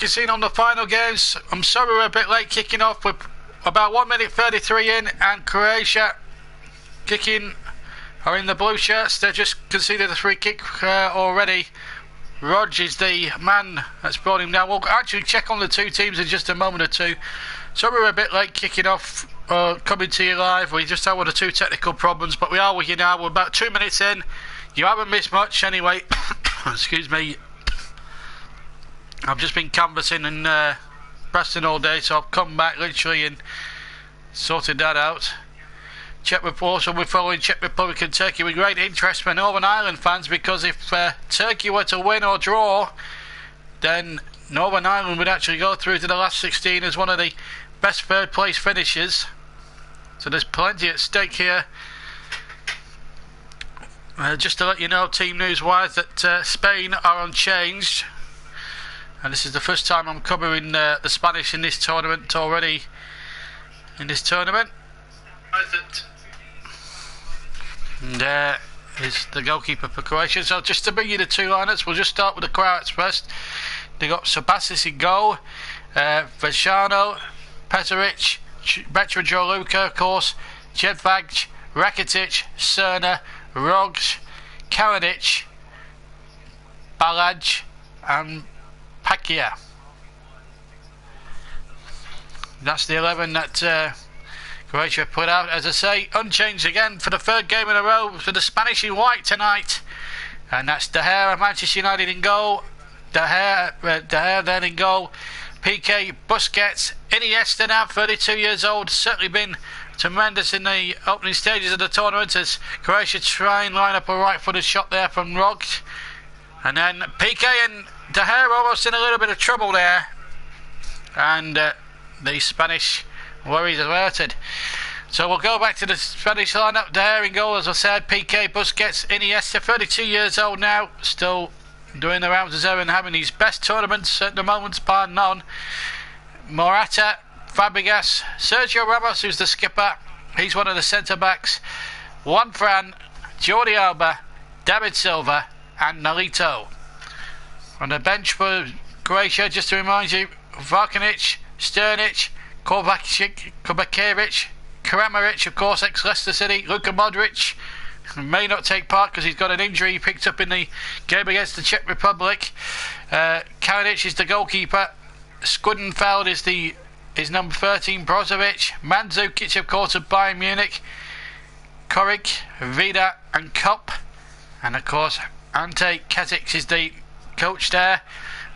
You've seen on the final games. I'm sorry we're a bit late kicking off. We're about 1 minute 33 in, and Croatia are in the blue shirts. They just conceded a free kick already. Rog is the man that's brought him down. We'll actually check on the two teams in just a moment or two. So we're a bit late kicking off, coming to you live. We just had one or two technical problems, but we are with you now. We're about 2 minutes in. You haven't missed much anyway. Excuse me. I've just been canvassing and Preston all day, so I've come back literally and sorted that out. Czech Republic, so we're following Czech Republic and Turkey with great interest for Northern Ireland fans, because if Turkey were to win or draw, then Northern Ireland would actually go through to the last 16 as one of the best third place finishers. So there's plenty at stake here. Just to let you know, team news wise, that Spain are unchanged. And this is the first time I'm covering the Spanish in this tournament already. And there is the goalkeeper for Croatia. So just to bring you the two lineups, we'll just start with the Croats first. They got Sabasis in goal, Vashano, Petrovic, veteran Joe Luca, of course, Jedvaj, Rakitic, Cerna, Rogs, Karanic, Balaj, and Pakia. That's the 11 that Croatia put out. As I say, unchanged again for the third game in a row for the Spanish in white tonight. And that's De Gea, Manchester United in goal. De Gea then in goal. PK, Busquets, Iniesta now, 32 years old. Certainly been tremendous in the opening stages of the tournament as Croatia try and line up a right-footed shot there from Rogs. And then PK and De Gea almost in a little bit of trouble there. And the Spanish worries averted. So we'll go back to the Spanish lineup. De Gea in goal, as I said. PK, Busquets, Iniesta, 32 years old now. Still doing the rounds as ever and having his best tournaments at the moment, bar none. Morata, Fabregas, Sergio Ramos, who's the skipper. He's one of the centre-backs. Juan Fran, Jordi Alba, David Silva, and Nolito. On the bench for Croatia, just to remind you, Varkanic, Sternic, Kovacic, Kramaric, of course, ex-Leicester City, Luka Modric, may not take part because he's got an injury he picked up in the game against the Czech Republic. Karanic is the goalkeeper. Skudenfeld is number 13, Brozovic, Mandzukic, of course, of Bayern Munich, Korik, Vida, and Kopp. And, of course, Ante Katic is the coach there.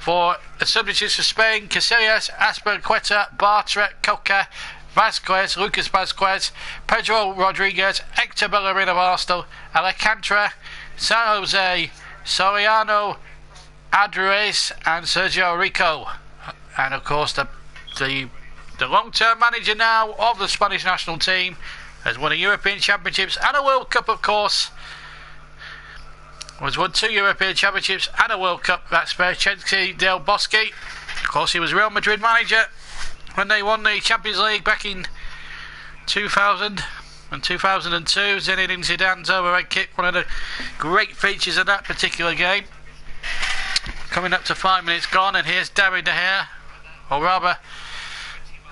For the substitutes for Spain, Casillas, Azpilicueta, Bartra, Coca, Vasquez, Lucas Vasquez, Pedro Rodriguez, Hector Bellerin of Arsenal, Alcantara, San Jose, Soriano, Adres, and Sergio Rico. And of course the long-term manager now of the Spanish national team, has won a European Championships and a World Cup, of course. Has won 2 European Championships and a World Cup. That's Vincenzo Del Bosque. Of course, he was Real Madrid manager when they won the Champions League back in 2000 and 2002. Zinedine Zidane's overhead kick, one of the great features of that particular game. Coming up to 5 minutes gone, and here's David De Gea, or rather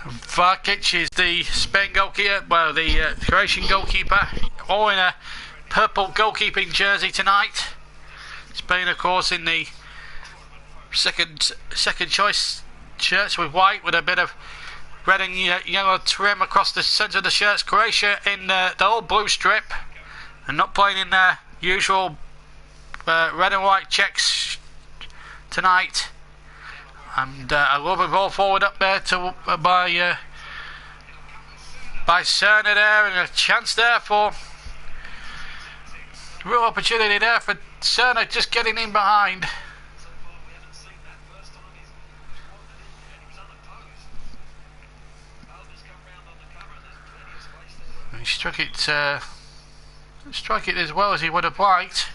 Varkic is the Spain goalkeeper, well, the Croatian goalkeeper, all in a purple goalkeeping jersey tonight. Spain, of course, in the second choice shirts with white with a bit of red and yellow trim across the centre of the shirts. Croatia in the old blue strip and not playing in their usual red and white checks tonight. And a lovely ball forward up there to by Cerna there, and a chance there for real opportunity there for Cerna, just getting in behind. He struck it as well as he would have liked.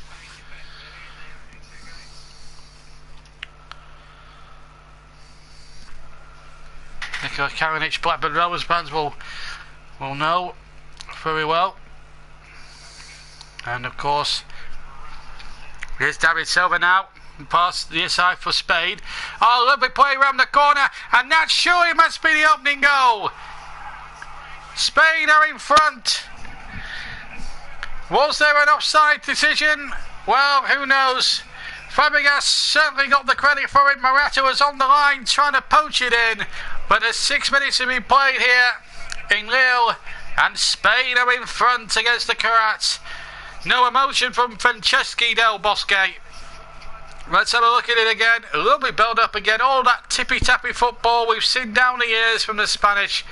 Nikola Karanic, Blackburn Rovers fans will know very well. And of course, here's David Silva now. past the side for Spain. Oh, lovely play around the corner, and that surely must be the opening goal. Spain are in front. Was there an offside decision? Well, who knows? Fabregas certainly got the credit for it. Morata was on the line trying to poach it in, but there's 6 minutes to be played here in Lille, and Spain are in front against the Croats. No emotion from Franceschi Del Bosque. Let's have a look at it again. A lovely build up again. All that tippy-tappy football we've seen down the years from the Spanish.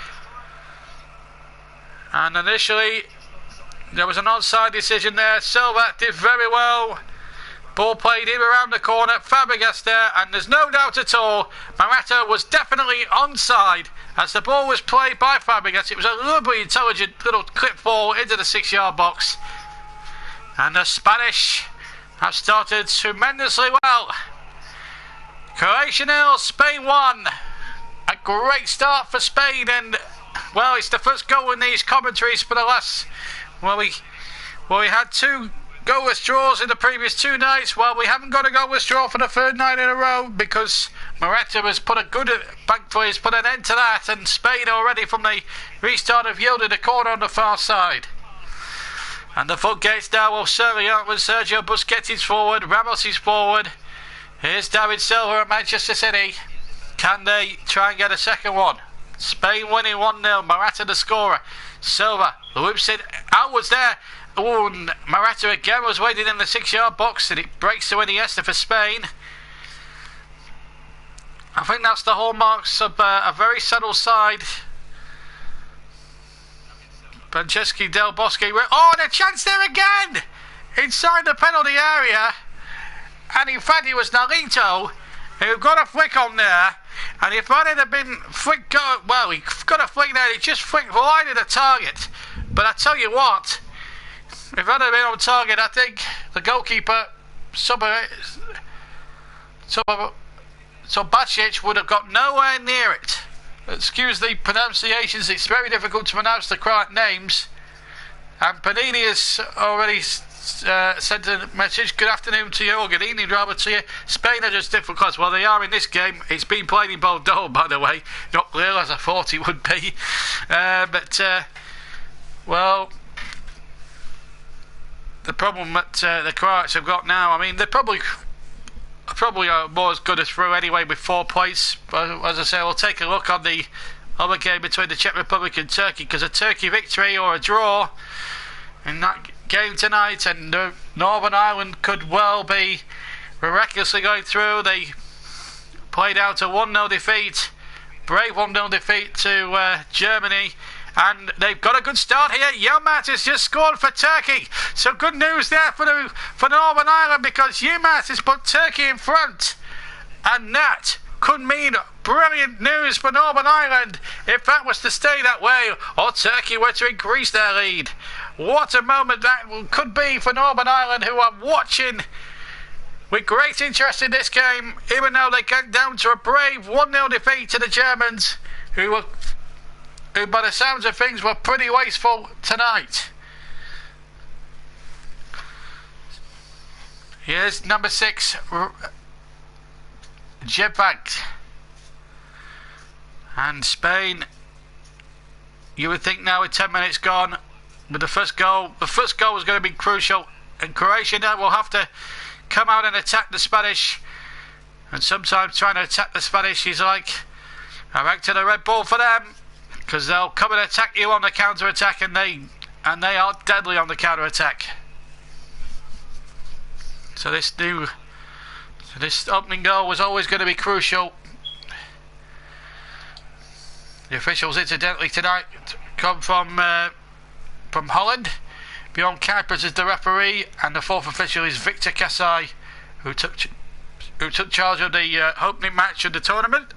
And initially there was an onside decision there. Silva did very well. Ball played in around the corner. Fabregas there, and there's no doubt at all Morata was definitely onside as the ball was played by Fabregas. It was a lovely, intelligent little clip ball into the 6-yard box. And the Spanish have started tremendously well. Croatia 0, Spain 1. A great start for Spain, and well, it's the first goal in these commentaries for the last. Well, we had 2 goalless draws in the previous 2 nights. Well, we haven't got a goalless draw for the 3rd night in a row because Morata has put a good backplay, has put an end to that, and Spain already from the restart have yielded a corner on the far side. And the floodgates now will certainly open. Sergio Busquets is forward, Ramos is forward. Here's David Silva at Manchester City. Can they try and get a second one? Spain winning 1-0. Morata the scorer. Silva loops it outwards there. Oh, and Morata again was waiting in the 6-yard box, and it breaks to Iniesta for Spain. I think that's the hallmarks of a very settled side. Franceschi Del Bosque. Oh, and a chance there again! Inside the penalty area. And in fact, it was Nolito who got a flick on there. And if that had been flick, well, he got a flick there, he just flicked wide of the target. But I tell you what, if that had been on target, I think the goalkeeper, Bacic, would have got nowhere near it. Excuse the pronunciations, it's very difficult to pronounce the correct names. And Panini has already sent a message. Good afternoon to you, or good evening rather to you. Spain are just difficult. Well, they are in this game. It's been played in Bordeaux, by the way, not Lille as I thought it would be. Well, the problem that the Croats have got now, I mean, they're probably are more as good as through anyway with 4 points. But as I say, we'll take a look on the other game between the Czech Republic and Turkey, because a Turkey victory or a draw in that game tonight, and Northern Ireland could well be miraculously going through. They played out a 1-0 defeat, brave 1-0 defeat to Germany. And they've got a good start here. Yilmaz has just scored for Turkey. So good news there for Northern Ireland, because Yilmaz has put Turkey in front. And that could mean brilliant news for Northern Ireland if that was to stay that way, or Turkey were to increase their lead. What a moment that could be for Northern Ireland, who are watching with great interest in this game, even though they got down to a brave 1-0 defeat to the Germans, who by the sounds of things were pretty wasteful tonight. Here's number 6, Jebvagt. And Spain, you would think now with 10 minutes gone, with the first goal was going to be crucial, and Croatia now will have to come out and attack the Spanish. And sometimes trying to attack the Spanish is like a rank to the Red Bull for them, because they'll come and attack you on the counter-attack, and they are deadly on the counter-attack. So this opening goal was always going to be crucial. The officials, incidentally, tonight come from Holland. Bjorn Kuipers is the referee, and the 4th official is Victor Kasai, who took charge of the opening match of the tournament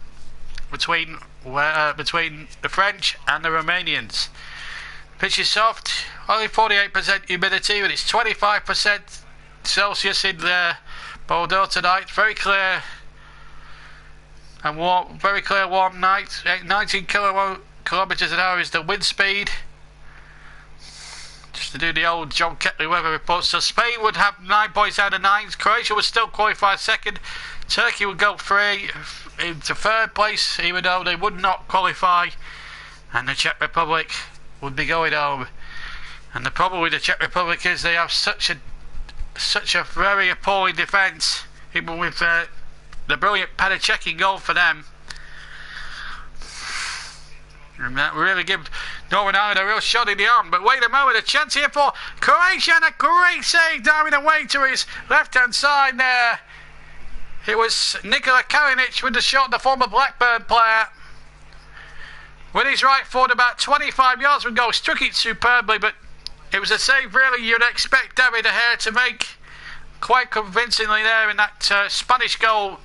between the French and the Romanians. Pitch is soft, only 48% humidity, but it's 25% Celsius in Bordeaux tonight. Very clear and warm, very clear warm night. 19 kilometres an hour is the wind speed. to do the old John Ketley weather report. So Spain would have 9 points out of 9. Croatia would still qualify second. Turkey would go into third place, even though they would not qualify. And the Czech Republic would be going home. And the problem with the Czech Republic is they have such a very appalling defence, even with the brilliant Petr goal for them. And that really gives Northern Ireland a real shot in the arm. But wait a moment, a chance here for Croatia, and a great save diving away to his left-hand side there. It was Nikola Kalinic with the shot, the former Blackburn player. With his right foot about 25 yards from goal, struck it superbly, but it was a save really you'd expect David De Gea to make quite convincingly there in that Spanish goal.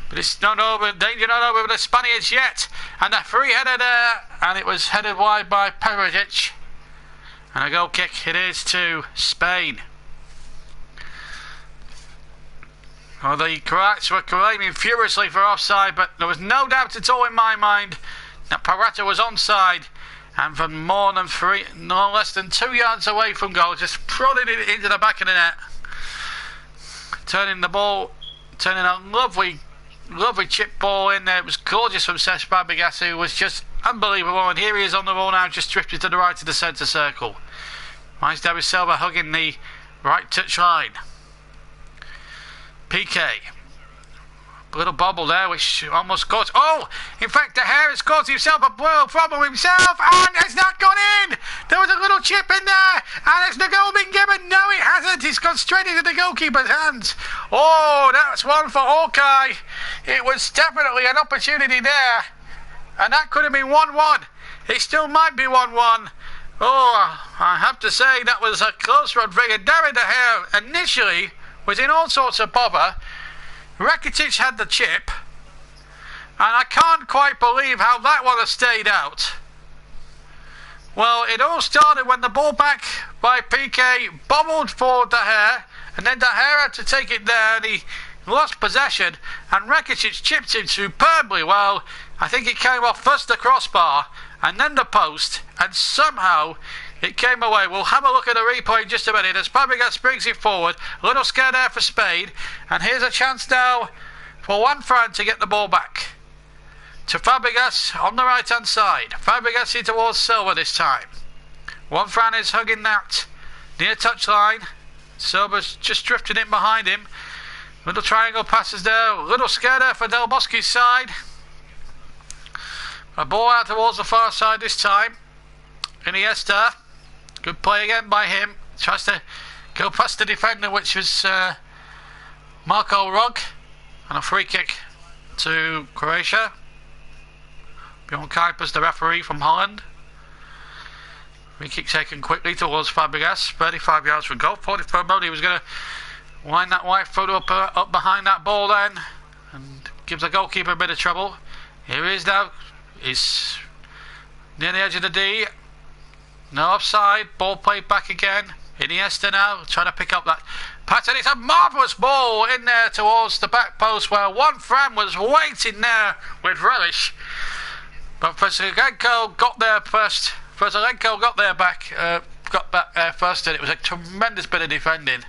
But it's not over, danger not over with the Spaniards yet. And a free header there, and it was headed wide by Perisic. And a goal kick it is to Spain. Well, the Croats were claiming furiously for offside, but there was no doubt at all in my mind that Parata was onside. And from no less than 2 yards away from goal, just prodded it into the back of the net. Turning a lovely chip ball in there. It was gorgeous from Cesc Fabregas, who was just unbelievable. And here he is on the ball now, just drifted to the right of the centre circle. Nice David Silva hugging the right touch line. PK. A little bobble there, which almost caught. Oh! In fact, De Gea has caused himself a little problem himself, and it's not gone in! There was a little chip in there, and has the goal been given? No, it hasn't. It's gone straight into the goalkeeper's hands. Oh, that's one for Hawkeye. It was definitely an opportunity there, and that could have been 1-1. It still might be 1-1. Oh, I have to say that was a close run figure. David De Gea initially was in all sorts of bother. Rakitic had the chip, and I can't quite believe how that one has stayed out. Well, it all started when the ball back by PK bobbled for De Gea, and then De Gea had to take it there, and he lost possession, and Rakitic chipped him superbly well. I think it came off first the crossbar, and then the post, and somehow it came away. We'll have a look at the replay in just a minute as Fabregas brings it forward. A little scare there for Spain. And here's a chance now for Juanfran to get the ball back. To Fabregas on the right hand side. Fabregas in towards Silva this time. Juanfran is hugging that near touchline. Silva's just drifted in behind him. Little triangle passes there. A little scare there for Del Bosque's side. A ball out towards the far side this time. Iniesta. Good play again by him. Tries to go past the defender, which was Marco Rog. And a free kick to Croatia. Bjorn Kuipers, the referee from Holland. Free kick taken quickly towards Fabregas. 35 yards from goal. 44 moment he was going to wind that white foot up behind that ball then. And gives the goalkeeper a bit of trouble. Here he is now. He's near the edge of the D. No offside, ball played back again. Iniesta now, trying to pick up that pattern. It's a marvellous ball in there towards the back post where Juanfran was waiting there with relish. But Vezelenko got there first. Vezelenko got back there first, and it was a tremendous bit of defending.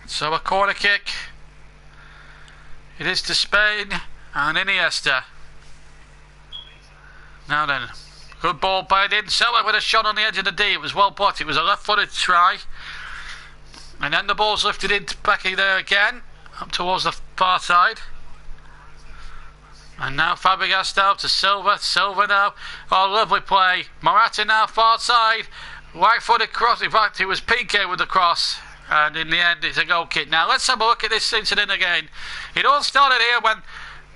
So a corner kick. It is to Spain and Iniesta. Now then, good ball played in. Silva with a shot on the edge of the D. It was well put. It was a left-footed try. And then the ball's lifted in back there again, up towards the far side. And now Fabregas down to Silva. Silva now. Oh, lovely play. Morata now, far side. Right-footed cross. In fact, it was PK with the cross. And in the end, it's a goal kick. Now, let's have a look at this incident again. It all started here when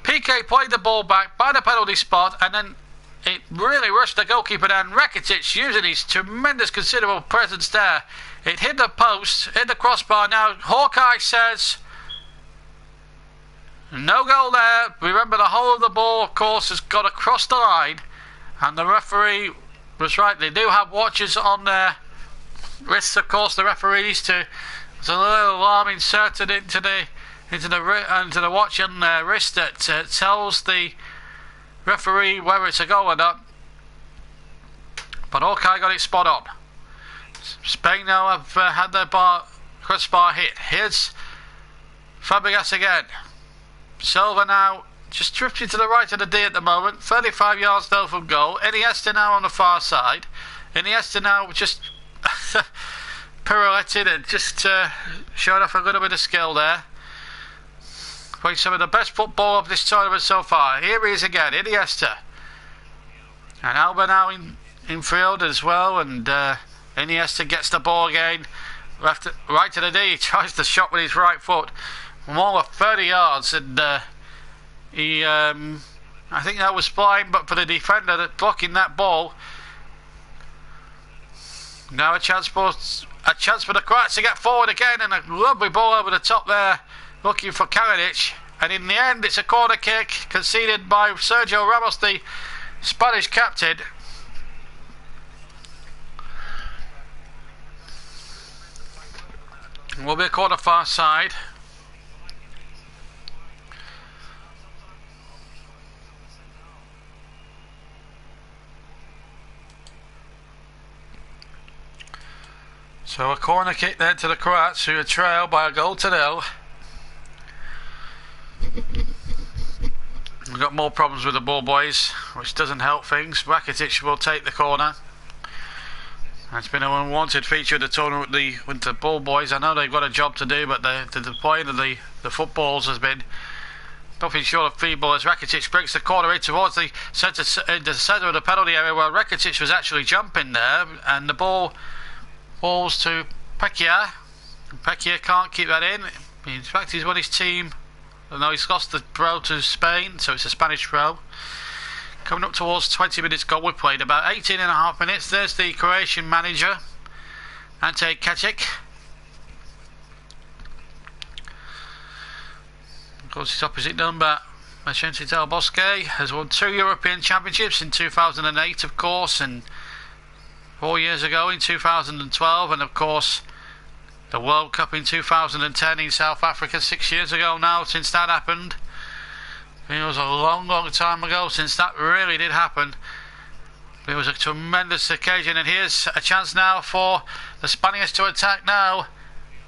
PK played the ball back by the penalty spot, and then it really rushed the goalkeeper down. Rakitic using his tremendous considerable presence there. It hit the post, hit the crossbar. Now Hawkeye says no goal there. Remember, the whole of the ball, of course, has got across the line, and the referee was right. They do have watches on their wrists, of course, the referees. There's a little alarm inserted into the watch on their wrist that tells the referee whether it's a goal or not. But Hawkeye got it spot on. Spain now have had their crossbar hit. Here's Fabregas again. Silva now just drifting to the right of the D at the moment. 35 yards though from goal. Iniesta now on the far side. Iniesta now just pirouetted and just showed off a little bit of skill there. Playing some of the best football of this tournament so far. Here he is again, Iniesta. And Alba now in field as well, and Iniesta gets the ball again. Right to the D, he tries the shot with his right foot. More than 30 yards, and he, I think that was fine, but for the defender that blocking that ball. Now a chance for the Croats to get forward again, and a lovely ball over the top there, looking for Kalinic. And in the end, it's a corner kick conceded by Sergio Ramos, the Spanish captain. Will be a corner far side. So a corner kick there to the Croats, who are trailed by a goal to nil. We've got more problems with the ball boys, which doesn't help things. Rakitic will take the corner. It's been an unwanted feature of the tournament with the ball boys. I know they've got a job to do, but the point of the footballs has been nothing short of feeble as Rakitic breaks the corner in towards the centre of the penalty area where Rakitic was actually jumping there, and the ball falls to Pekia. Pekia can't keep that in. In fact, he's won his team. No, he's lost the throw to Spain, so it's a Spanish throw. Coming up towards 20 minutes gone, we've played about 18 and a half minutes. There's the Croatian manager, Ante Kacic. Of course, his opposite number, Vicente Del Bosque, has won 2 European Championships in 2008, of course, and 4 years ago in 2012, and of course the World Cup in 2010 in South Africa, 6 years ago now since that happened. It was a long time ago since that really did happen. It was a tremendous occasion, and here's a chance now for the Spaniards to attack now.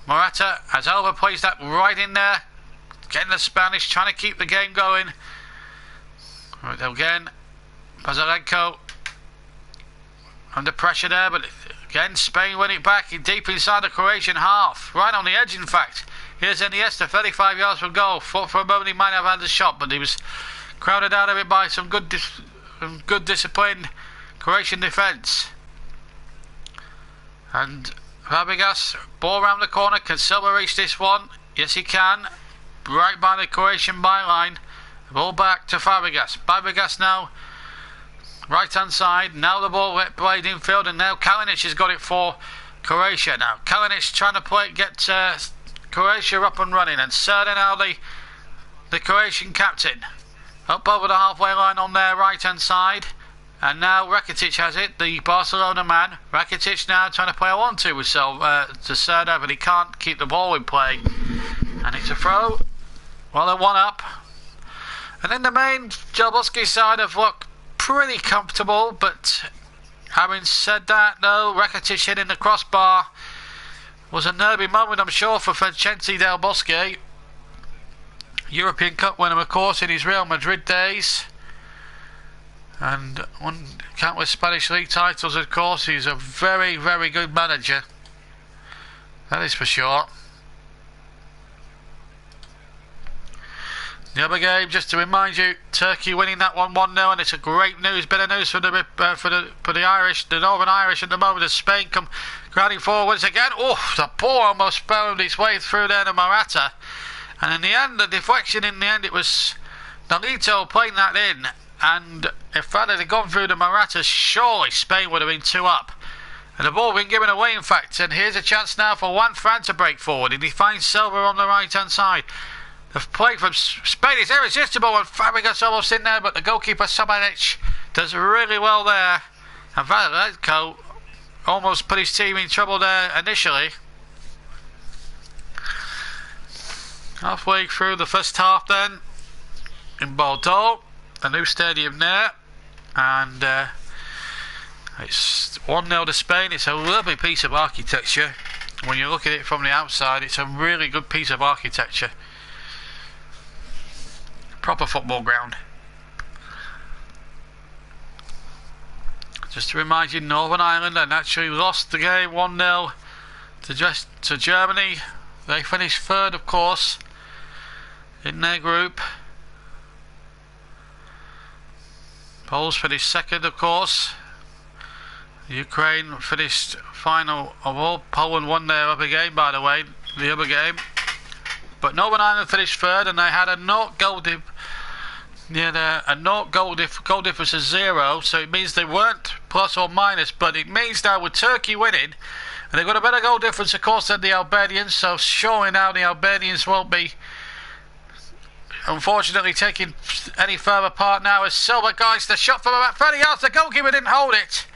Morata, as Alba plays that right in there, getting the Spanish, trying to keep the game going. Right again, Pazalenko under pressure there, but again Spain win it back deep inside the Croatian half, right on the edge in fact. Here's Iniesta, 35 yards from goal. Thought for a moment he might have had the shot, but he was crowded out of it by some good disciplined Croatian defence. And Fabregas, ball round the corner. Can Silva reach this one? Yes, he can. Right by the Croatian byline. Ball back to Fabregas. Fabregas now, right hand side. Now the ball played in field, and now Kalinic has got it for Croatia. Now Kalinic trying to get Croatia up and running, and Serda now the Croatian captain up over the halfway line on their right hand side, and now Rakitic has it, the Barcelona man. Rakitic now trying to play a 1-2 with to Serda, but he can't keep the ball in play, and it's a throw. Well, they're one up, and then the main Jalbowski side have looked pretty comfortable, but having said that, no, Rakitic hitting the crossbar was a nervy moment, I'm sure, for Vicente Del Bosque. European Cup winner, of course, in his Real Madrid days, and won countless Spanish league titles, of course. He's a very, very good manager, that is for sure. The other game, just to remind you, Turkey winning that one 1-0, and it's a great bit of news for the Irish, the Northern Irish at the moment, as Spain come crowding forward once again. Oh, the ball almost found its way through there to Morata, and in the end, the deflection in the end, it was Nolito playing that in, and if that had gone through to Morata, surely Spain would have been 2 up, and the ball been given away in fact. And here's a chance now for Juan Fran to break forward, and he finds Silva on the right hand side. The play from Spain is irresistible, and Fabregas almost in there, but the goalkeeper Sabanic does really well there, and Valenko almost put his team in trouble there initially. Halfway through the first half then, in Bordeaux, a new stadium there, and it's 1-0 to Spain. It's a lovely piece of architecture. When you look at it from the outside, it's a really good piece of architecture. Proper football ground. Just to remind you, Northern Ireland had actually lost the game 1-0 to Germany. They finished third, of course, in their group. Poles finished second, of course. Ukraine finished final of all. Poland won their other game, by the way, the other game. But Northern Ireland finished third, and they had a goal difference of 0, so it means they weren't plus or minus, but it means now with Turkey winning, and they've got a better goal difference, of course, than the Albanians, so surely now the Albanians won't be, unfortunately, taking any further part now as Silva guys the shot from about 30 yards. The goalkeeper didn't hold it.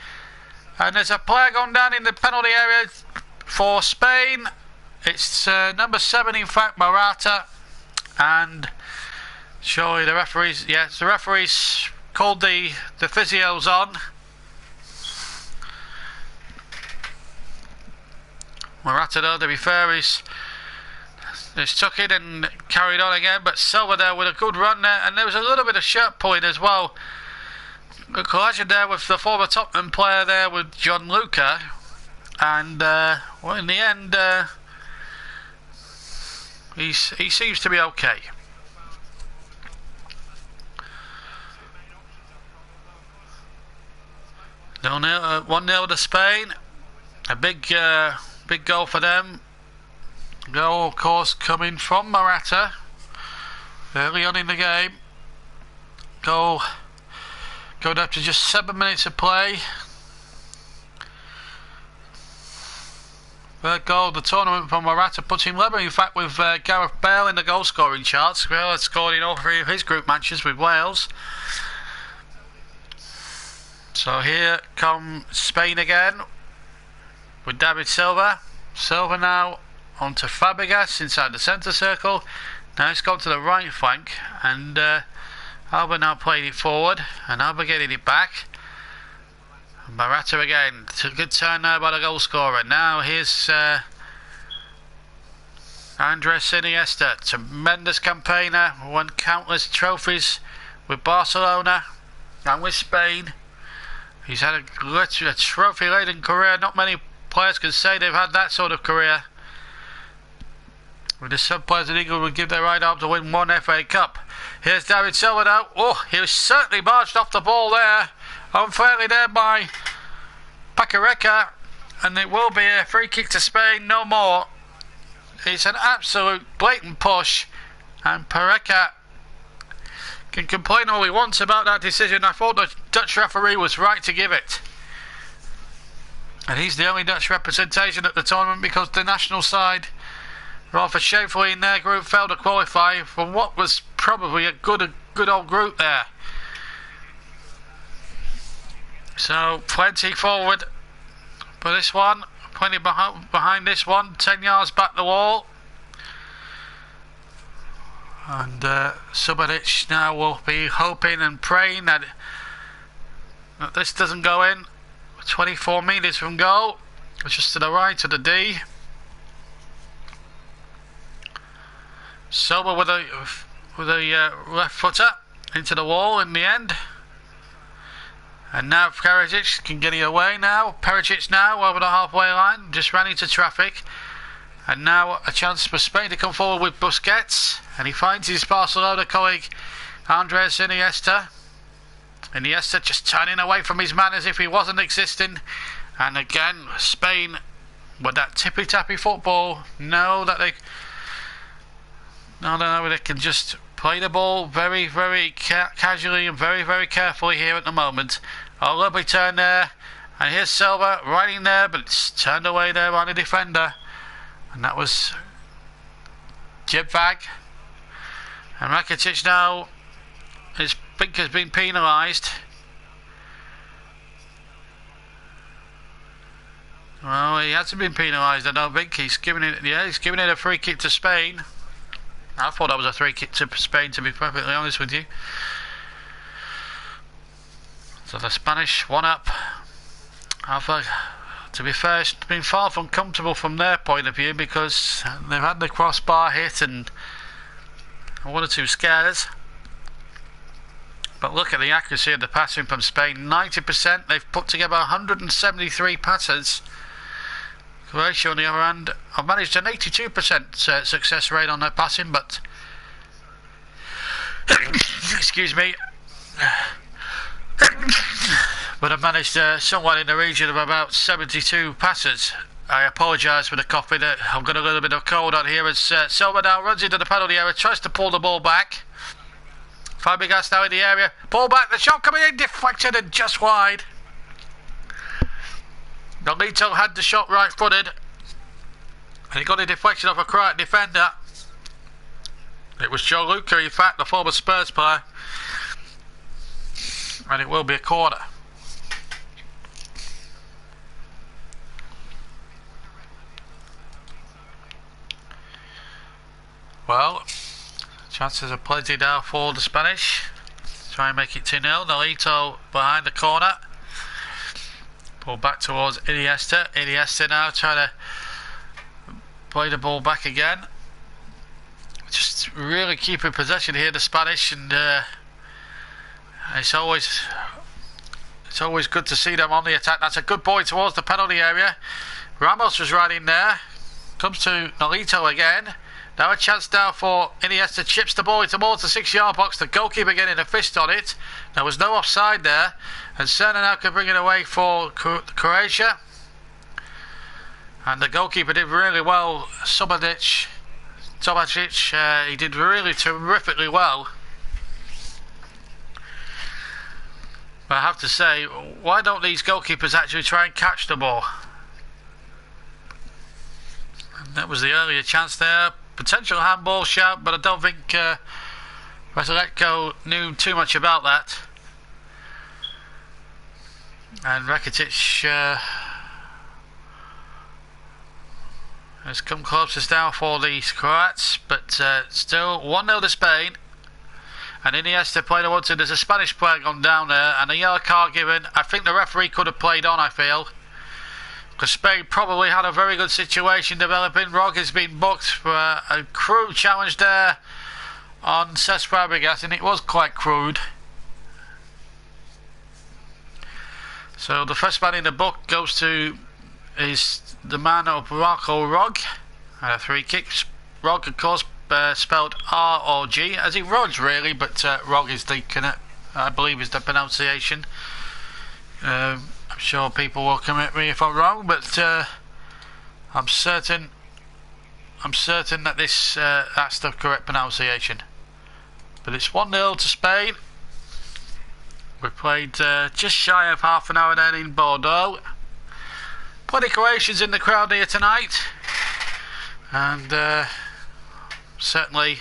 And there's a player gone down in the penalty area for Spain. It's number 7, in fact, Morata. And surely the referees, yes, the referees called the physios on. Morata, though, to be fair, is took it and carried on again. But Silva there with a good run there. And there was a little bit of shirt pulling as well. A collision there with the former Tottenham player there with John Luca, and well, in the end he seems to be okay. 1-0 to Spain. A big goal for them. Goal, of course, coming from Morata early on in the game. Goal going up to just 7 minutes of play. Third goal of the tournament from Morata, puts him level, in fact, with Gareth Bale in the goal scoring charts. Bale had scored in all 3 of his group matches with Wales. So here come Spain again with David Silva. Silva now onto Fabregas inside the centre circle. Now it's gone to the right flank, and Alba now playing it forward, and Alba getting it back. And Morata again. It's a good turn now by the goal scorer. Now here's Andres Iniesta. Tremendous campaigner. Won countless trophies with Barcelona and with Spain. He's had a trophy-laden career. Not many players can say they've had that sort of career. With the sub-players in England would give their right arm to win 1 FA Cup. Here's David Silva now. Oh, he was certainly marched off the ball there. Unfairly there by Pacareka. And it will be a free kick to Spain, no more. It's an absolute blatant push. And Pacareka can complain all he wants about that decision. I thought the Dutch referee was right to give it. And he's the only Dutch representation at the tournament, because the national side, rather shamefully in their group, failed to qualify for what was probably a good old group there. So plenty forward for this one, plenty behind this one, 10 yards back the wall. And Subanic now will be hoping and praying that this doesn't go in. 24 metres from goal, just to the right of the D. Silva with a left footer into the wall in the end. And now Perisic can get it away now. Perisic now over the halfway line, just ran into traffic. And now a chance for Spain to come forward with Busquets. And he finds his Barcelona colleague Andres Iniesta. Iniesta just turning away from his man as if he wasn't existing. And again, Spain with that tippy-tappy football know that they can just play the ball very, very casually and very, very carefully here at the moment. A lovely turn there. And here's Silva right in there, but it's turned away there by the defender. And that was Jebvag. And Rakitic now, his think has been penalised. Well, he hasn't been penalised, I don't think. He's giving it a free kick to Spain. I thought that was a free kick to Spain, to be perfectly honest with you. So the Spanish one up. To be fair, it's been far from comfortable from their point of view because they've had the crossbar hit and one or two scares. But look at the accuracy of the passing from Spain. 90%. They've put together 173 passes. Croatia, on the other hand, have managed an 82% success rate on their passing, but excuse me, but I've managed somewhat in the region of about 72 passes. I apologise for the coughing. I've got a little bit of cold on here as Silva now runs into the penalty area, tries to pull the ball back. Fabregas now in the area, ball back, the shot coming in, deflected and just wide. Nolito had the shot right footed and he got a deflection off a Croat defender. It was Joe Luca, in fact, the former Spurs player, and it will be a corner. Well, chances are plenty now for the Spanish. Try and make it 2-0. Nolito behind the corner. Ball back towards Iniesta. Iniesta now trying to play the ball back again. Just really keeping possession here, the Spanish, and it's always good to see them on the attack. That's a good ball towards the penalty area. Ramos was right in there. Comes to Nolito again. Now a chance now for Iniesta, chips the ball towards the 6-yard box. The goalkeeper getting a fist on it. There was no offside there. And Serna now can bring it away for Croatia. And the goalkeeper did really well. Tomacic, he did really terrifically well. But I have to say, why don't these goalkeepers actually try and catch the ball? And that was the earlier chance there. Potential handball shout, but I don't think Razeletko knew too much about that. And Rakitic has come closest now for the Croats, but still 1-0 to Spain. And Iniesta played a 1-2. There's a Spanish player gone down there, and a yellow card given. I think the referee could have played on, I feel, because Spain probably had a very good situation developing. Rog has been booked for a crude challenge there on Cesc Fabregas, and it was quite crude. So the first man in the book goes to the man of Marco Rog. And a free kick. Rog, of course, spelled R-O-G, as in Rog really, but Rog is the, I believe, is the pronunciation. I'm sure people will correct me if I'm wrong, but I'm certain that that's the correct pronunciation. But it's 1-0 to Spain. We played just shy of half an hour then in Bordeaux. Plenty of Croatians in the crowd here tonight, and certainly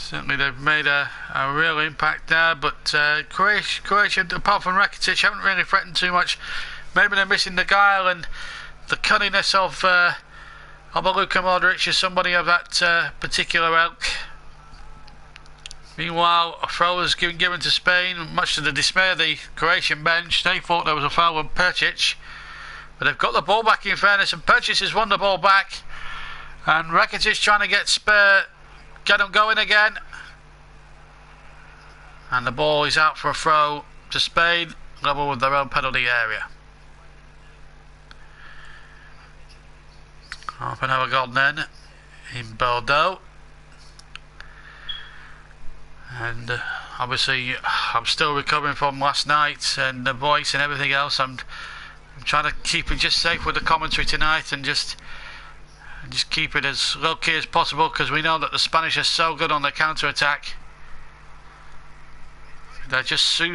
they've made a real impact there. But Croatia, apart from Rakitic, haven't really threatened too much. Maybe they're missing the guile and the cunningness of a Luka Modric or somebody of that particular ilk. Meanwhile, a throw has been given to Spain, much to the dismay of the Croatian bench. They thought there was a foul on Percic, but they've got the ball back in fairness, and Percic has won the ball back, and Rakitic trying to get them going again, and the ball is out for a throw to Spain, level with their own penalty area. Half an hour gone then in Bordeaux. And obviously I'm still recovering from last night and the voice and everything else. I'm trying to keep it just safe with the commentary tonight and just keep it as low key as possible, because we know that the Spanish are so good on the counter attack. They're just so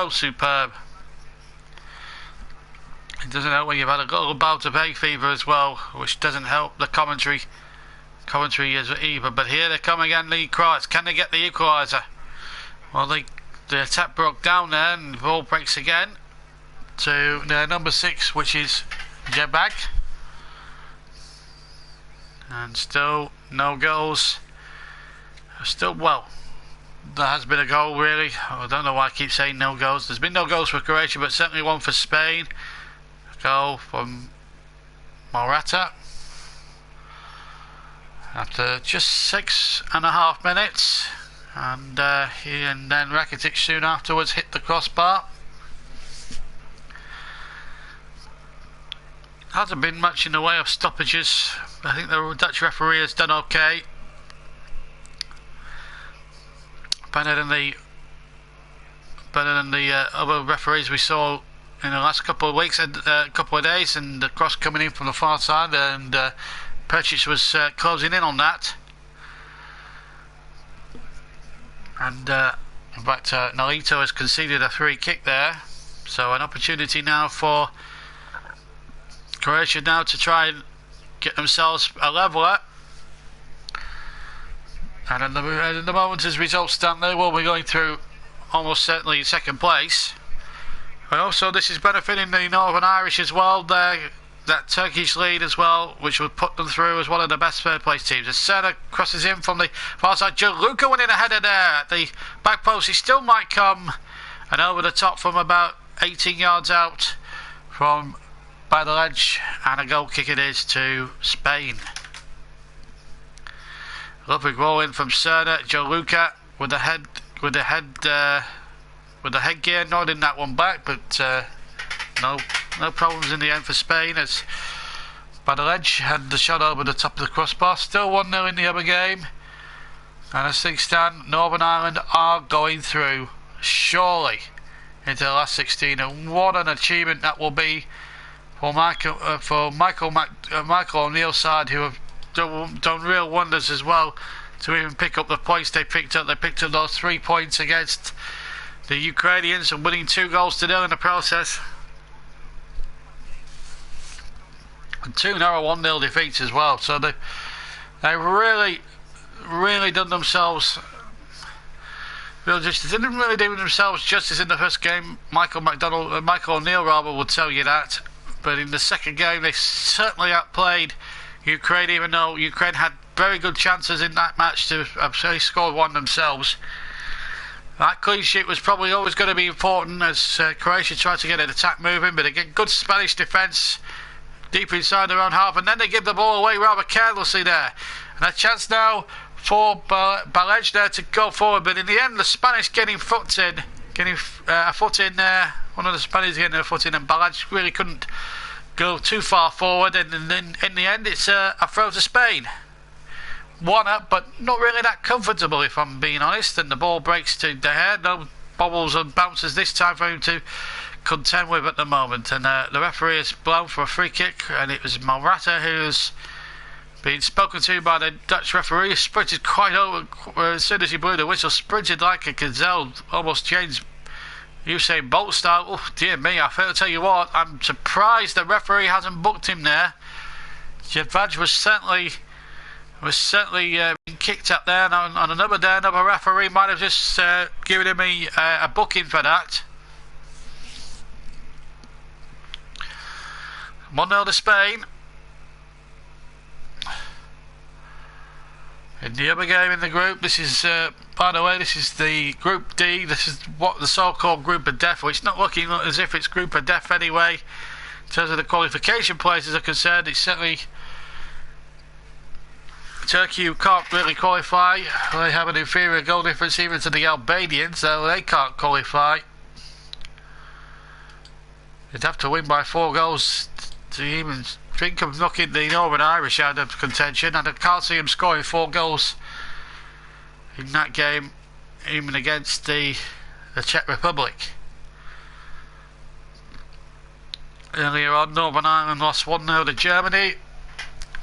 superb. It doesn't help when you've had a little bout of hay fever as well, which doesn't help the commentary as either. But here they come again, the Croats. Can they get the equaliser? Well, the attack broke down there, and the ball breaks again to number 6, which is Jebag. And still no goals Still, well, there has been a goal really. I don't know why I keep saying no goals. There's been no goals for Croatia, but certainly one for Spain. A goal from Morata after just 6.5 minutes, and then Rakitic soon afterwards hit the crossbar. Hasn't been much in the way of stoppages. I think the Dutch referee has done okay. Better than the other referees we saw in the last couple of weeks and couple of days, and the cross coming in from the far side, and Percic was closing in on that. And in fact, Nolito has conceded a free kick there, so an opportunity now for Croatia now to try and get themselves a leveller. And at the moment, as results stand, they will be going through almost certainly second place. And also, this is benefiting the Northern Irish as well. That Turkish lead as well, which would put them through as one of the best third place teams. As Serna crosses in from the far side, Gianluca winning a header there at the back post. He still might come and over the top from about 18 yards out from by the ledge, and a goal kick it is to Spain. Lovely roll in from Serna. Gianluca with the headgear, nodding that one back, but no problems in the end for Spain, as by the ledge had the shot over the top of the crossbar. Still 1-0 in the other game, and as things stand, Northern Ireland are going through surely into the last 16, and what an achievement that will be for Michael O'Neill's side, who have done real wonders as well to even pick up the points they picked up. They picked up those 3 points against the Ukrainians and winning 2-0 in the process. And 2 narrow 1-0 defeats as well. So they've really done themselves justice. They didn't really do themselves justice in the first game. Michael O'Neill would tell you that. But in the second game, they certainly outplayed Ukraine, even though Ukraine had very good chances in that match to have scored one themselves. That clean sheet was probably always going to be important as Croatia tried to get an attack moving, but again, good Spanish defence deep inside their own half, and then they give the ball away rather carelessly there. And a chance now for Balej there to go forward, but in the end, the Spanish getting a foot in there. One of the Spaniards getting a foot in, and Balaj really couldn't go too far forward, and then in the end it's a throw to Spain. 1 up, but not really that comfortable if I'm being honest, and the ball breaks to De Gea. No bobbles and bounces this time for him to contend with at the moment, and the referee has blown for a free kick, and it was Morata who's been spoken to by the Dutch referee. He sprinted quite over as soon as he blew the whistle, sprinted like a gazelle, almost changed Usain Bolt style. Oh dear me, I fail to tell you what, I'm surprised the referee hasn't booked him there. Jedvaj was certainly being kicked up there, and on another day another referee might have just given him a booking for that. 1-0 to Spain. In the other game in the group, this is, by the way, this is the Group D. This is what the so-called Group of Death, which is not looking as if it's Group of Death anyway. In terms of the qualification places are concerned, it's certainly Turkey, who can't really qualify. They have an inferior goal difference even to the Albanians, so they can't qualify. They'd have to win by 4 goals to even think of knocking the Northern Irish out of contention, and I can't see him scoring 4 goals in that game, even against the Czech Republic. Earlier on, Northern Ireland lost 1-0 to Germany,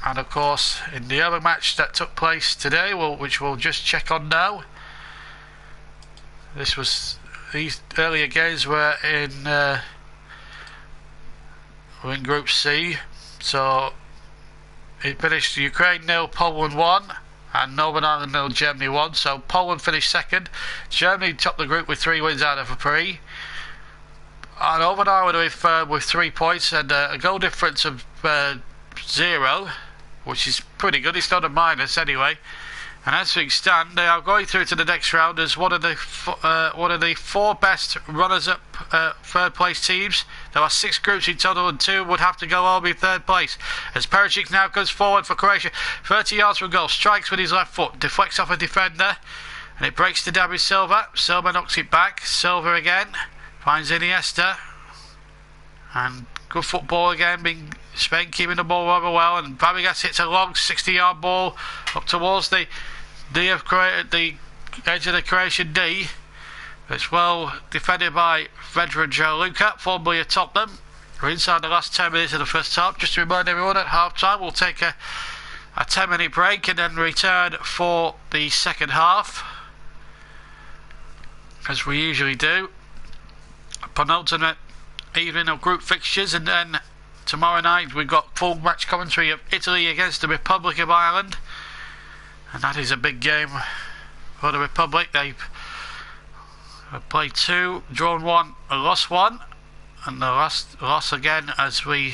and of course in the other match that took place today, which we'll just check on now, these earlier games were in Group C. So it finished Ukraine 0, Poland 1, and Northern Ireland 0, Germany 1. So Poland finished second. Germany topped the group with 3 wins out of 3. And Northern Ireland with 3 points and a goal difference of 0, which is pretty good. It's not a minus anyway. And as things stand, they are going through to the next round as one of the four best runners-up third-place teams. There are 6 groups in total, and 2 would have to go home in third place. As Perisic now comes forward for Croatia, 30 yards from goal, strikes with his left foot, deflects off a defender, and it breaks to David Silva. Silva knocks it back. Silva again finds Iniesta, and good football again. Spain keeping the ball rather well, and Fabregas hits a long 60-yard ball up towards the edge of the Croatian D. It's well defended by veteran Joe Luca, formerly of Tottenham. We're inside the last 10 minutes of the first half. Just to remind everyone, at half time we'll take a 10-minute break and then return for the second half, as we usually do. A penultimate evening of group fixtures, and then tomorrow night we've got full match commentary of Italy against the Republic of Ireland, and that is a big game for the Republic. They've played 2, drawn 1, lost 1, and the last loss again, the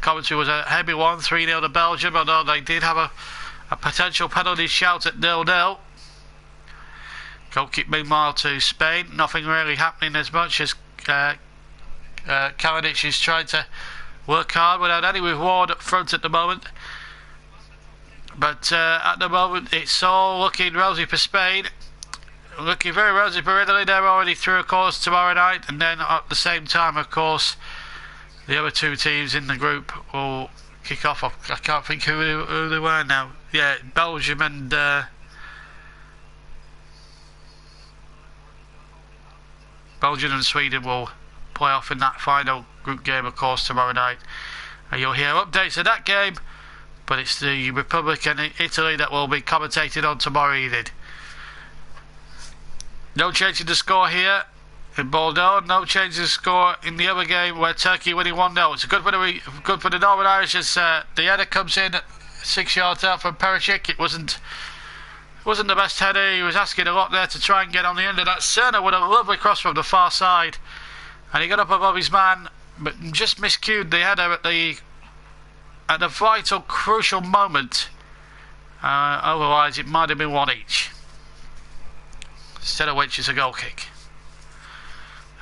commentary was a heavy one, 3-0 to Belgium, although they did have a potential penalty shout at 0-0. Goal kick meanwhile to Spain. Nothing really happening as much as Kalinic is trying to work hard without any reward up front at the moment. But at the moment it's all looking rosy for Spain. Looking very rosy for Italy. They're already through, of course, tomorrow night, and then at the same time, of course, the other 2 teams in the group will kick off. I can't think who they were now. Yeah, Belgium and Sweden will play off in that final group game, of course, tomorrow night. And you'll hear updates of that game, but it's the Republic and Italy that will be commentated on tomorrow evening. No change in the score here in Bordeaux. No change in the score in the other game where Turkey winning 1-0. It's good for the Northern Irish as the header comes in 6 yards out from Perisic. It wasn't the best header. He was asking a lot there to try and get on the end of that. Cerner with a lovely cross from the far side, and he got up above his man, but just miscued the header at the vital, crucial moment. Otherwise, it might have been 1 each. Instead of which, it's a goal kick.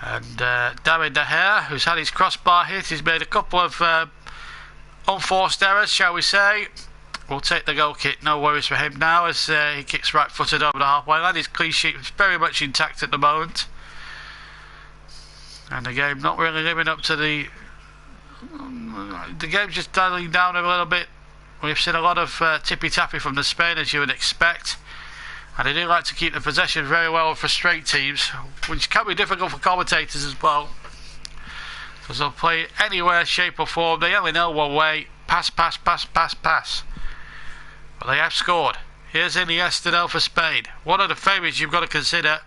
And David De Gea, who's had his crossbar hit, he's made a couple of unforced errors, shall we say. We'll take the goal kick, no worries for him now, as he kicks right-footed over the halfway line. His clean sheet is very much intact at the moment. And the game not really living up to the game's just dialing down a little bit. We've seen a lot of tippy-tappy from the Spain, as you would expect. And they do like to keep the possession very well and frustrate teams, which can be difficult for commentators as well, because they'll play anywhere, shape or form. They only know one way: pass, pass, pass, pass, pass. But they have scored. Here's Iniesta now for Spain. One of the favourites you've got to consider,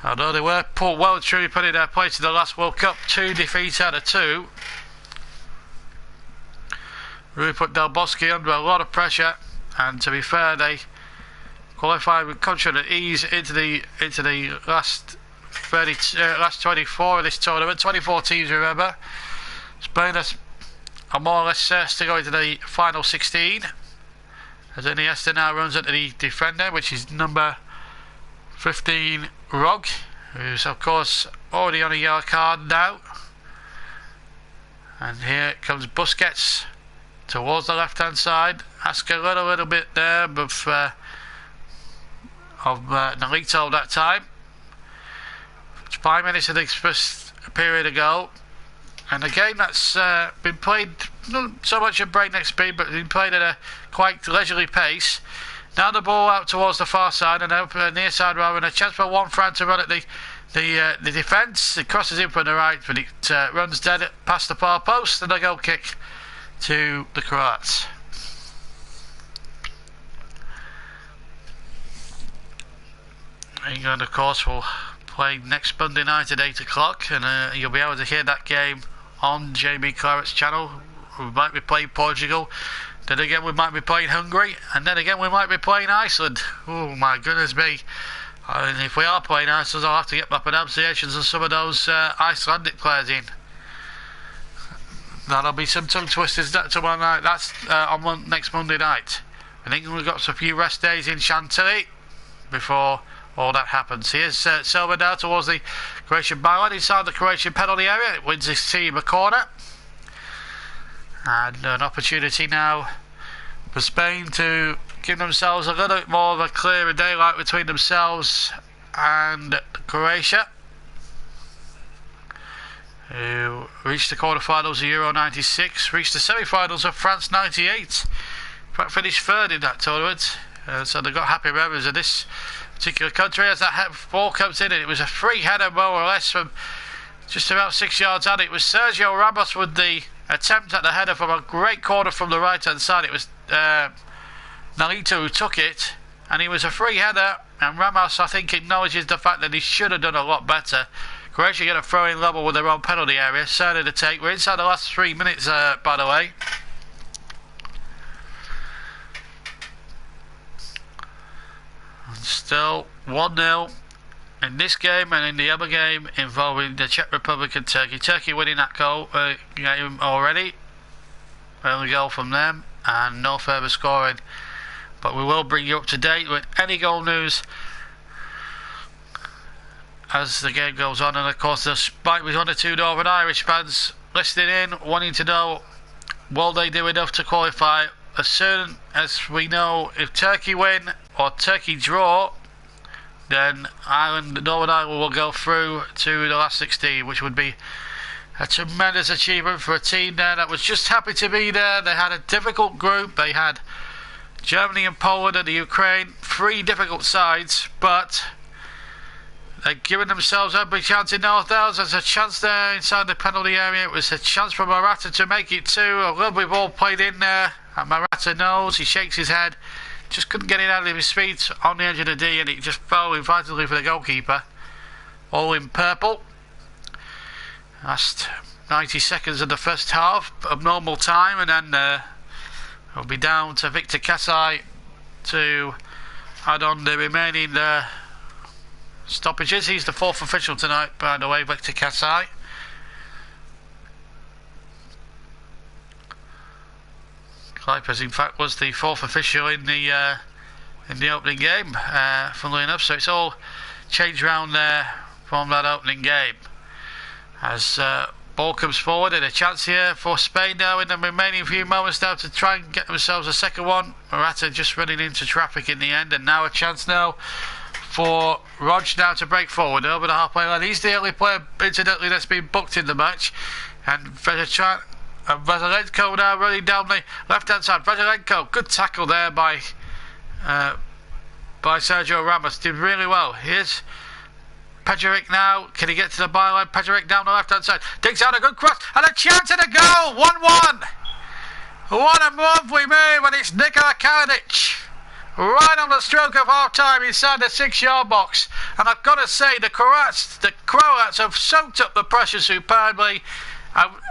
although they were well and truly put in their place in the last World Cup. 2 defeats out of 2. Really put Del Bosque under a lot of pressure, and to be fair, they qualified with confident ease into the last 24 of this tournament. 24 teams, remember. Spain are more or less certain to go into the final 16, as Iniesta now runs into the defender, which is number 15 Rog, who's of course already on a yellow card now. And here comes Busquets towards the left hand side. Ask a little bit there of Nolito that time. It's 5 minutes of the first period ago, and a game that's been played not so much at breakneck speed, but been played at a quite leisurely pace. Now the ball out towards the far side, and open near side rather, and a chance for one Fran to run at the defence. It crosses in from the right, but it runs dead past the far post, and a goal kick to the Croats. England, of course, will play next Monday night at 8 o'clock, and you'll be able to hear that game on Jamie Claret's channel. We might be playing Portugal, then again we might be playing Hungary, and then again we might be playing Iceland. Oh my goodness me. And if we are playing Iceland, I'll have to get my pronunciations of some of those Icelandic players in. That'll be some tongue twisters tomorrow night. That's on next Monday night. And England got a few rest days in Chantilly before all that happens. Here's Silva now towards the Croatian byline inside the Croatian penalty area. It wins his team a corner. And an opportunity now for Spain to give themselves a little bit more of a clearer daylight between themselves and Croatia, who reached the quarterfinals of Euro 96, reached the semi-finals of France 98. In fact, finished third in that tournament. So they've got happy memories of this particular country. As that ball comes in, and it was a free header more or less from just about 6 yards out. It was Sergio Ramos with the attempt at the header from a great corner from the right hand side. It was Nolito who took it, and he was a free header, and Ramos, I think, acknowledges the fact that he should have done a lot better. Croatia get a throw-in level with their own penalty area. Certainly to take. We're inside the last 3 minutes, by the way. And still 1-0 in this game and in the other game involving the Czech Republic and Turkey. Turkey winning that goal game already. Early goal from them, and no further scoring. But we will bring you up to date with any goal news as the game goes on. And of course, there might be 1 or 2 Northern Irish fans listening in, wanting to know, will they do enough to qualify? As soon as we know if Turkey win or Turkey draw, then Northern Ireland will go through to the last 16, which would be a tremendous achievement for a team there that was just happy to be there. They had a difficult group. They had Germany and Poland and the Ukraine, 3 difficult sides, but they've given themselves every chance in North Wales. There's a chance there inside the penalty area. It was a chance for Morata to make it 2. A lovely ball played in there, and Morata knows. He shakes his head, just couldn't get it out of his feet on the edge of the D, and it just fell invitingly for the goalkeeper. All in purple. Last 90 seconds of the first half of normal time, and then it'll be down to Victor Kasai to add on the remaining stoppages. He's the 4th official tonight, by the way, Victor Kasai. Kuipers, in fact, was the 4th official in the opening game, funnily enough. So it's all changed around there from that opening game. As ball comes forward, and a chance here for Spain now in the remaining few moments now to try and get themselves a second one. Morata just running into traffic in the end, and now a chance now for Rog now to break forward over the halfway line. He's the only player, incidentally, that's been booked in the match. And Vazilenko now running down the left-hand side. Vazilenko, good tackle there by Sergio Ramos. Did really well. Here's Pejovic now. Can he get to the byline? Pejovic down the left-hand side. Digs out a good cross. And a chance at a goal. 1-1. What a move we made when it's Nikola Kalinic. Right on the stroke of half-time inside the 6-yard box. And I've got to say, the Croats have soaked up the pressure superbly.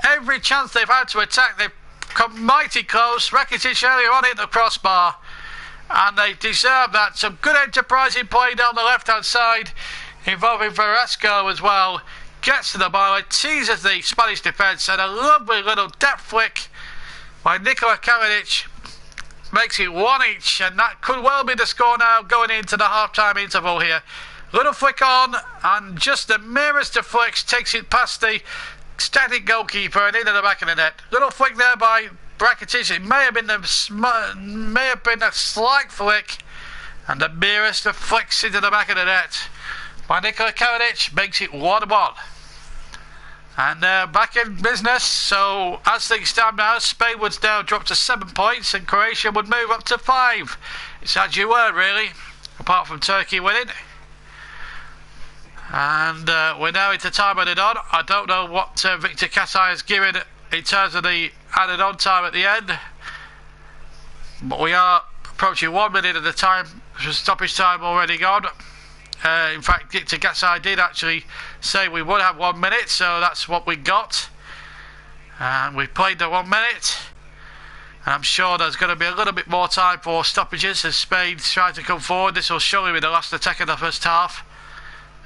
Every chance they've had to attack, they've come mighty close. Rakitic earlier on hit the crossbar, and they deserve that. Some good enterprising play down the left-hand side, involving Velasco as well. Gets to the byline, teases the Spanish defence, and a lovely little depth flick by Nikola Kalinic makes it 1 each, and that could well be the score now going into the half-time interval here. Little flick on, and just the merest of flicks takes it past the static goalkeeper and into the back of the net. Little flick there by Rakitic. It may have been a slight flick, and the merest of flicks into the back of the net by Nikola Kalinic makes it 1-1. And back in business. So as things stand now, Spain would now drop to 7 points, and Croatia would move up to 5. It's as you were, really, apart from Turkey winning. And we're now into time added on. I don't know what Victor Kasai has given in terms of the added on time at the end, but we are approaching 1 minute of the time, stoppage time already gone. In fact, Victor Kasai did actually say we would have 1 minute, so that's what we got. And we played the 1 minute, and I'm sure there's going to be a little bit more time for stoppages as Spain try to come forward. This will surely be the last attack of the first half.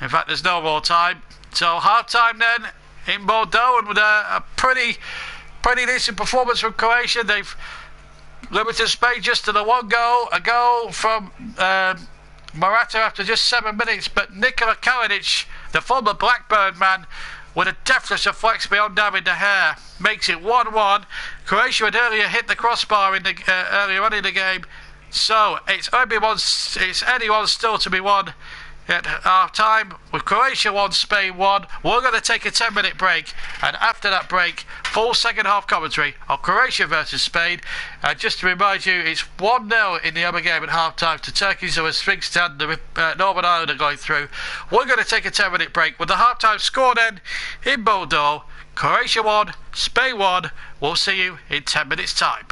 In fact, there's no more time. So half-time then in Bordeaux, and with a pretty decent performance from Croatia. They've limited Spain just to the one goal. A goal from Morata after just 7 minutes, but Nikola Kalinic, the former Blackburn man, with a deftness of flex beyond David De Gea, makes it 1-1. Croatia had earlier hit the crossbar in the earlier on in the game, so it's anyone's still to be won at half time. With Croatia 1, Spain 1, we're going to take a 10-minute break, and after that break, full second half commentary on Croatia versus Spain. Just to remind you, it's 1-0 in the other game at half time to Turkey, so as things stand, Northern Ireland are going through. We're going to take a 10-minute break with the half time score then in Bordeaux. Croatia 1, Spain 1. We'll see you in 10 minutes time.